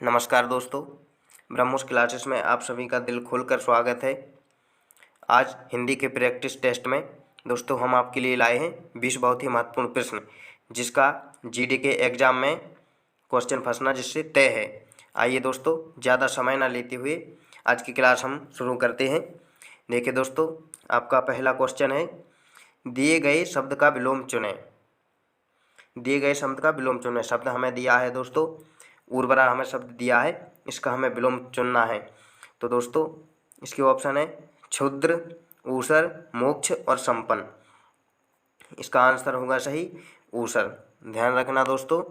नमस्कार दोस्तों, ब्रह्मोस क्लासेस में आप सभी का दिल खोलकर स्वागत है। आज हिंदी के प्रैक्टिस टेस्ट में दोस्तों हम आपके लिए लाए हैं 20 बहुत ही महत्वपूर्ण प्रश्न, जिसका जीडी के एग्ज़ाम में क्वेश्चन फंसना जिससे तय है। आइए दोस्तों, ज़्यादा समय ना लेते हुए आज की क्लास हम शुरू करते हैं। देखिए दोस्तों, आपका पहला क्वेश्चन है, दिए गए शब्द का विलोम चुनें। दिए गए शब्द का विलोम चुनें। शब्द हमें दिया है दोस्तों, उर्वरा हमें शब्द दिया है, इसका हमें विलोम चुनना है। तो दोस्तों इसके ऑप्शन है क्षुद्र, ऊसर, मोक्ष और संपन्न। इसका आंसर होगा सही ऊसर। ध्यान रखना दोस्तों,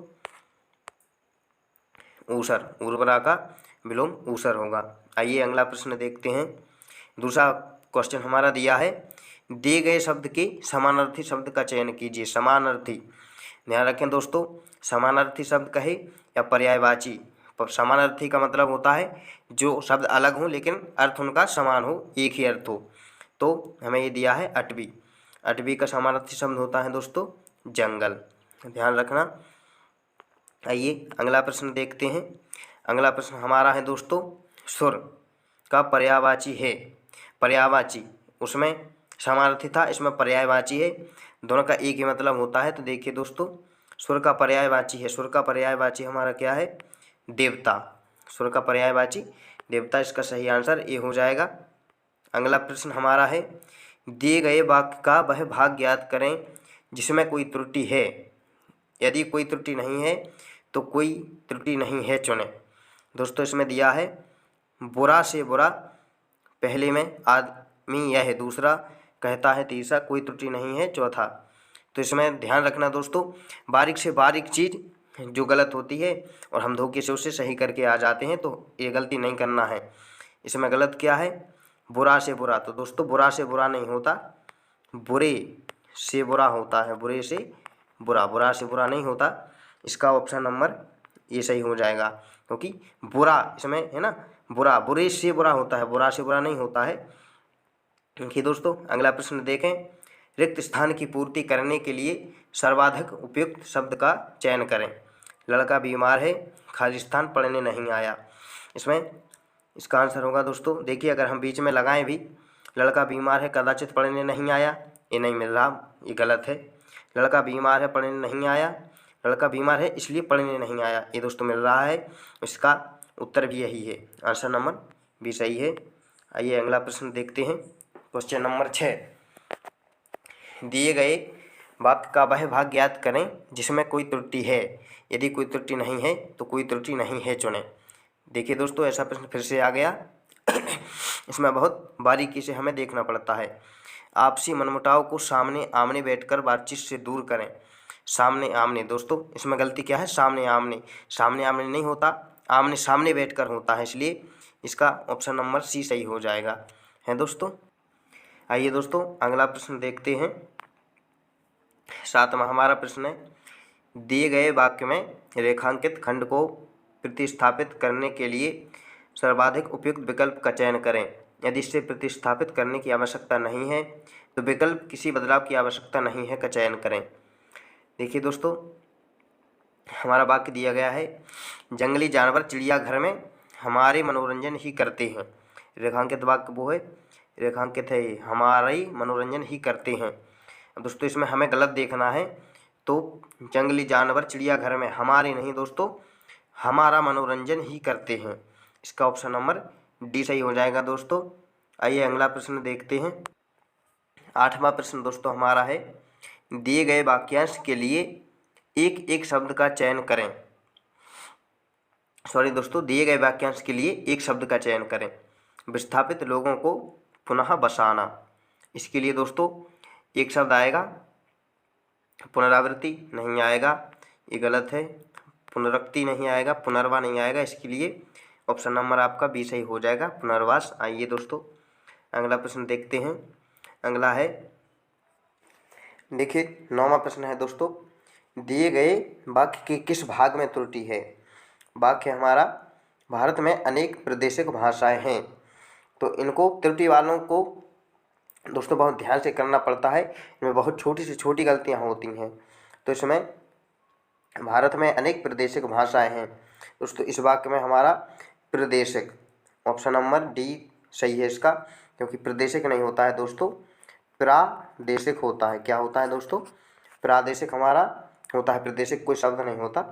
ऊसर, उर्वरा का विलोम ऊसर होगा। आइए अगला प्रश्न देखते हैं। दूसरा क्वेश्चन हमारा दिया है, दिए गए शब्द के समानार्थी शब्द का चयन कीजिए। समानार्थी, ध्यान रखें दोस्तों, समानार्थी शब्द कहे या पर्यायवाची। समानार्थी का मतलब होता है जो शब्द अलग हो लेकिन अर्थ उनका समान हो, एक ही अर्थ हो। तो हमें ये दिया है अटवी। अटवी का समानार्थी शब्द होता है दोस्तों जंगल। ध्यान रखना। आइए अगला प्रश्न देखते हैं। अगला प्रश्न हमारा है दोस्तों, सुर का पर्यायवाची है। पर्यायवाची, उसमें समानार्थी था, इसमें पर्यायवाची है, दोनों का एक ही मतलब होता है। तो देखिए दोस्तों, सुर का पर्यायवाची है। सुर का पर्यायवाची हमारा क्या है? देवता। सुर का पर्यायवाची देवता, इसका सही आंसर ए हो जाएगा। अगला प्रश्न हमारा है, दिए गए वाक्य का वह भाग ज्ञात करें जिसमें कोई त्रुटि है। यदि कोई त्रुटि नहीं है तो कोई त्रुटि नहीं है चुनें। दोस्तों इसमें दिया है, बुरा से बुरा पहले में आदमी यह है, दूसरा कहता है तीसरा, कोई त्रुटि नहीं है चौथा। तो इसमें ध्यान रखना दोस्तों, बारीक से बारीक चीज़ जो गलत होती है और हम धोखे से उसे सही करके आ जाते हैं, तो ये गलती नहीं करना है। इसमें गलत क्या है? बुरा से बुरा। तो दोस्तों बुरा से बुरा नहीं होता, बुरे से बुरा होता है। बुरे से बुरा, बुरा से बुरा नहीं होता। इसका ऑप्शन नंबर ये सही हो जाएगा, क्योंकि बुरा इसमें है ना, बुरा बुरे से बुरा होता है, बुरा से बुरा नहीं होता है। देखिए दोस्तों अगला प्रश्न देखें, रिक्त स्थान की पूर्ति करने के लिए सर्वाधिक उपयुक्त शब्द का चयन करें। लड़का बीमार है, खाली स्थान पढ़ने नहीं आया। इसमें इसका आंसर होगा दोस्तों, देखिए अगर हम बीच में लगाएं भी, लड़का बीमार है कदाचित पढ़ने नहीं आया, ये नहीं मिल रहा, ये गलत है। लड़का बीमार है पढ़ने नहीं आया, लड़का बीमार है इसलिए पढ़ने नहीं आया, ये दोस्तों मिल रहा है। इसका उत्तर भी यही है, आंसर नंबर भी सही है। आइए अगला प्रश्न देखते हैं। क्वेश्चन नंबर 6, दिए गए वाक्य का वह भाग ज्ञात करें जिसमें कोई त्रुटि है। यदि कोई त्रुटि नहीं है तो कोई त्रुटि नहीं है चुनें। देखिए दोस्तों ऐसा प्रश्न फिर से आ गया। इसमें बहुत बारीकी से हमें देखना पड़ता है। आपसी मनमुटाव को सामने आमने बैठकर बातचीत से दूर करें। सामने आमने, दोस्तों इसमें गलती क्या है? सामने आमने, सामने आमने नहीं होता, आमने सामने बैठकर होता है, इसलिए इसका ऑप्शन नंबर सी सही हो जाएगा, है दोस्तों। आइए दोस्तों अगला प्रश्न देखते हैं। 7वां हमारा प्रश्न है, दिए गए वाक्य में रेखांकित खंड को प्रतिस्थापित करने के लिए सर्वाधिक उपयुक्त विकल्प का चयन करें। यदि इसे प्रतिस्थापित करने की आवश्यकता नहीं है तो विकल्प किसी बदलाव की आवश्यकता नहीं है का चयन करें। देखिए दोस्तों हमारा वाक्य दिया गया है, जंगली जानवर चिड़ियाघर में हमारे मनोरंजन ही करते हैं। रेखांकित वाक्य वो है, रेखांकित है हमारा ही मनोरंजन ही करते हैं। अब दोस्तों इसमें हमें गलत देखना है, तो जंगली जानवर चिड़ियाघर में, हमारे नहीं दोस्तों, हमारा मनोरंजन ही करते हैं। इसका ऑप्शन नंबर डी सही हो जाएगा दोस्तों। आइए अगला प्रश्न देखते हैं। 8वां प्रश्न दोस्तों हमारा है, दिए गए वाक्यांश के लिए एक एक शब्द का चयन करें। सॉरी दोस्तों, दिए गए वाक्यांश के लिए एक शब्द का चयन करें। विस्थापित लोगों को पुनः बसाना, इसके लिए दोस्तों एक शब्द आएगा, पुनरावृत्ति नहीं आएगा, ये गलत है। पुनरुक्ति नहीं आएगा, पुनर्वा नहीं आएगा, इसके लिए ऑप्शन नंबर आपका बी सही हो जाएगा, पुनर्वास। आइए दोस्तों अगला प्रश्न देखते हैं। अगला है, देखिए 9वां प्रश्न है दोस्तों, दिए गए वाक्य के किस भाग में त्रुटि है। वाक्य हमारा, भारत में अनेक प्रादेशिक भाषाएं हैं, तो इनको त्रुटि वालों को दोस्तों बहुत ध्यान से करना पड़ता है, इनमें बहुत छोटी से छोटी गलतियां होती हैं। तो इसमें भारत में अनेक प्रादेशिक भाषाएं हैं, दोस्तों इस वाक्य में हमारा प्रदेशिक, ऑप्शन नंबर डी सही है इसका, क्योंकि प्रदेशिक नहीं होता है दोस्तों, प्रादेशिक होता है। क्या होता है दोस्तों? प्रादेशिक हमारा होता है, प्रदेशिक कोई शब्द नहीं होता।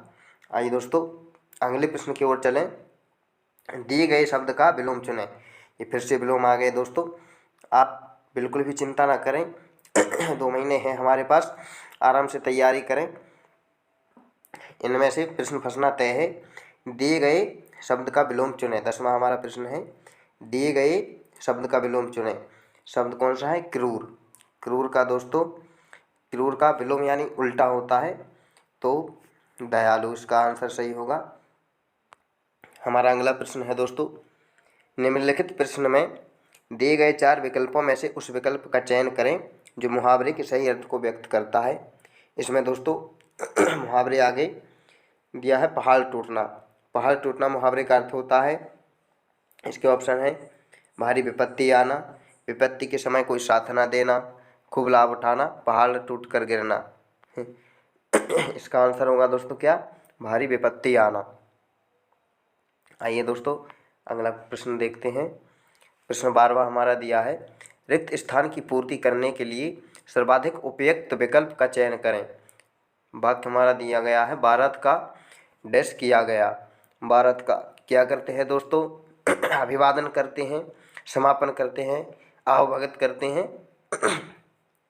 आइए दोस्तों अगले प्रश्न की ओर चलें। दिए गए शब्द का विलोम चुनें। ये फिर से विलोम आ गए दोस्तों, आप बिल्कुल भी चिंता ना करें 2 महीने हैं हमारे पास, आराम से तैयारी करें। इनमें से प्रश्न फंसना तय है। दिए गए शब्द का विलोम चुनें, 10वां हमारा प्रश्न है। दिए गए शब्द का विलोम चुनें। शब्द कौन सा है? क्रूर। क्रूर का दोस्तों, क्रूर का विलोम यानी उल्टा होता है, तो दयालु इसका आंसर सही होगा। हमारा अगला प्रश्न है दोस्तों, निम्नलिखित प्रश्न में दिए गए 4 विकल्पों में से उस विकल्प का चयन करें जो मुहावरे के सही अर्थ को व्यक्त करता है। इसमें दोस्तों मुहावरे आगे दिया है पहाड़ टूटना। पहाड़ टूटना मुहावरे का अर्थ होता है। इसके ऑप्शन है भारी विपत्ति आना, विपत्ति के समय कोई साथ ना देना, खूब लाभ उठाना, पहाड़ टूट कर गिरना। इसका आंसर होगा दोस्तों क्या? भारी विपत्ति आना। आइए दोस्तों अगला प्रश्न देखते हैं। प्रश्न 12वां हमारा दिया है, रिक्त स्थान की पूर्ति करने के लिए सर्वाधिक उपयुक्त विकल्प का चयन करें। वाक्य हमारा दिया गया है, भारत का डैश किया गया। भारत का क्या करते हैं दोस्तों? अभिवादन करते हैं, समापन करते हैं, आवभगत करते हैं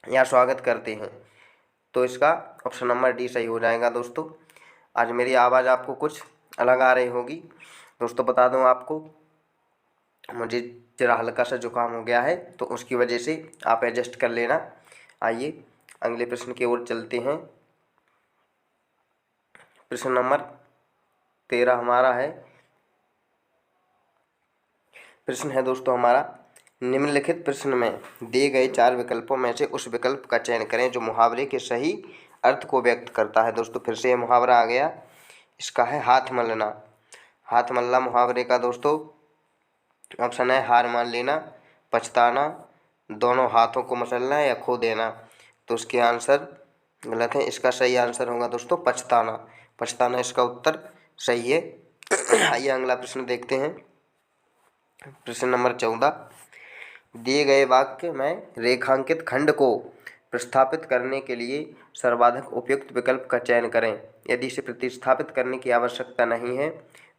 या स्वागत करते हैं। तो इसका ऑप्शन नंबर डी सही हो जाएगा दोस्तों। आज मेरी आवाज़ आपको कुछ अलग आ रही होगी दोस्तों, बता दूं आपको, मुझे जरा हल्का सा जुकाम हो गया है, तो उसकी वजह से आप एडजस्ट कर लेना। आइए अगले प्रश्न की ओर चलते हैं। प्रश्न नंबर 13 हमारा है। प्रश्न है दोस्तों हमारा, निम्नलिखित प्रश्न में दिए गए 4 विकल्पों में से उस विकल्प का चयन करें जो मुहावरे के सही अर्थ को व्यक्त करता है। दोस्तों फिर से ये मुहावरा आ गया, इसका है हाथ मलना। हाथ मलना मुहावरे का दोस्तों ऑप्शन है हार मान लेना, पछताना, दोनों हाथों को मसलना या खो देना। तो उसके आंसर गलत है, इसका सही आंसर होगा दोस्तों पछताना। पछताना इसका उत्तर सही है। आइए अगला प्रश्न देखते हैं। प्रश्न नंबर 14, दिए गए वाक्य में रेखांकित खंड को प्रतिस्थापित करने के लिए सर्वाधिक उपयुक्त विकल्प का चयन करें। यदि इसे प्रतिस्थापित करने की आवश्यकता नहीं है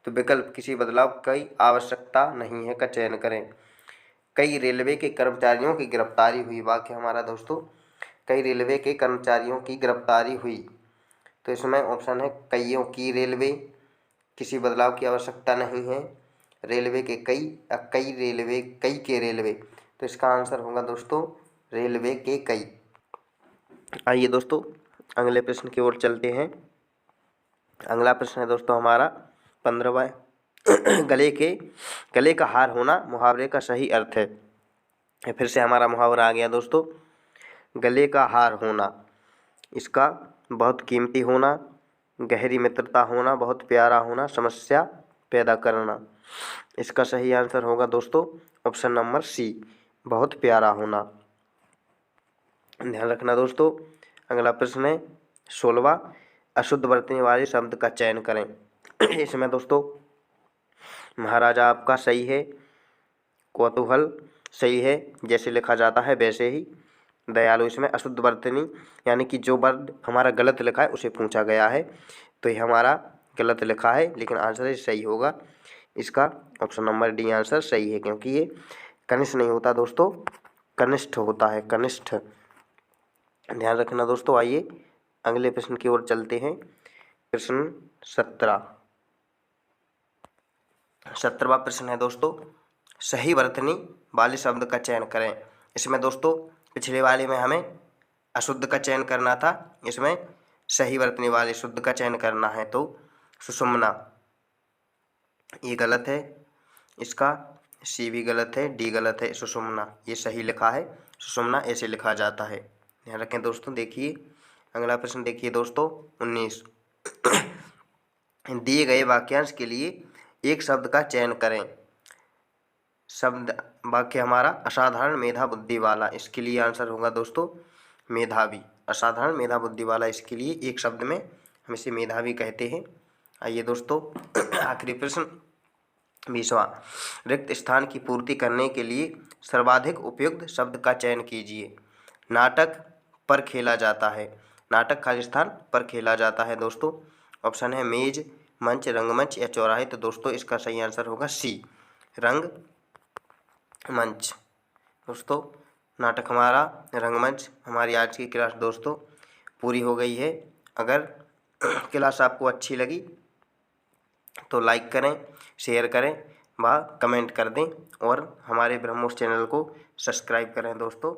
तो विकल्प किसी बदलाव की आवश्यकता नहीं है का चयन करें। कई रेलवे के कर्मचारियों की गिरफ्तारी हुई। वाक्य हमारा दोस्तों, कई रेलवे के कर्मचारियों की गिरफ्तारी हुई। तो इसमें ऑप्शन है कईयों की रेलवे, किसी बदलाव की आवश्यकता नहीं है, रेलवे के कई, कई रेलवे, कई के रेलवे। तो इसका आंसर होगा दोस्तों रेलवे के कई। आइए दोस्तों अगले प्रश्न की ओर चलते हैं। अगला प्रश्न है दोस्तों हमारा 15वां गले का हार होना मुहावरे का सही अर्थ है। फिर से हमारा मुहावरा आ गया दोस्तों, गले का हार होना, इसका बहुत कीमती होना, गहरी मित्रता होना, बहुत प्यारा होना, समस्या पैदा करना। इसका सही आंसर होगा दोस्तों ऑप्शन नंबर सी, बहुत प्यारा होना। ध्यान रखना दोस्तों। अगला प्रश्न है 16वां, अशुद्ध बरतने वाले शब्द का चयन करें। इसमें दोस्तों महाराजा आपका सही है, कौतूहल सही है, जैसे लिखा जाता है वैसे ही। दयालु इसमें अशुद्ध बरतनी यानी कि जो वर्ड हमारा गलत लिखा है उसे पूछा गया है, तो ये हमारा गलत लिखा है, लेकिन आंसर सही होगा। इसका ऑप्शन नंबर डी आंसर सही है, क्योंकि ये कनिष्ठ नहीं होता दोस्तों, कनिष्ठ होता है, कनिष्ठ। ध्यान रखना दोस्तों। आइए अगले प्रश्न की ओर चलते हैं। प्रश्न 17वां प्रश्न है दोस्तों, सही वर्तनी वाले शब्द का चयन करें। इसमें दोस्तों पिछले वाले में हमें अशुद्ध का चयन करना था, इसमें सही वर्तनी वाले शुद्ध का चयन करना है। तो सुषुम्ना ये गलत है, इसका सी भी गलत है, डी गलत है, सुषुम्ना ये सही लिखा है, सुषुम्ना ऐसे लिखा जाता है। ध्यान रखें दोस्तों। देखिए अगला प्रश्न देखिए दोस्तों 19, दिए गए वाक्यांश के लिए एक शब्द का चयन करें। शब्द वाक्य हमारा असाधारण मेधा बुद्धि वाला, इसके लिए आंसर होगा दोस्तों मेधावी। असाधारण मेधा बुद्धि वाला, इसके लिए एक शब्द में हम इसे मेधावी कहते हैं। आइए दोस्तों आखिरी प्रश्न 20वां, रिक्त स्थान की पूर्ति करने के लिए सर्वाधिक उपयुक्त शब्द का चयन कीजिए। नाटक पर खेला जाता है। नाटक खाली स्थान पर खेला जाता है दोस्तों। ऑप्शन है मेज, मंच, रंगमंच या चौराहे। तो दोस्तों इसका सही आंसर होगा सी, रंगमंच। दोस्तों नाटक हमारा, रंगमंच हमारी आज की क्लास दोस्तों पूरी हो गई है। अगर क्लास आपको अच्छी लगी तो लाइक करें, शेयर करें व कमेंट कर दें और हमारे ब्रह्मोस चैनल को सब्सक्राइब करें दोस्तों।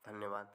धन्यवाद।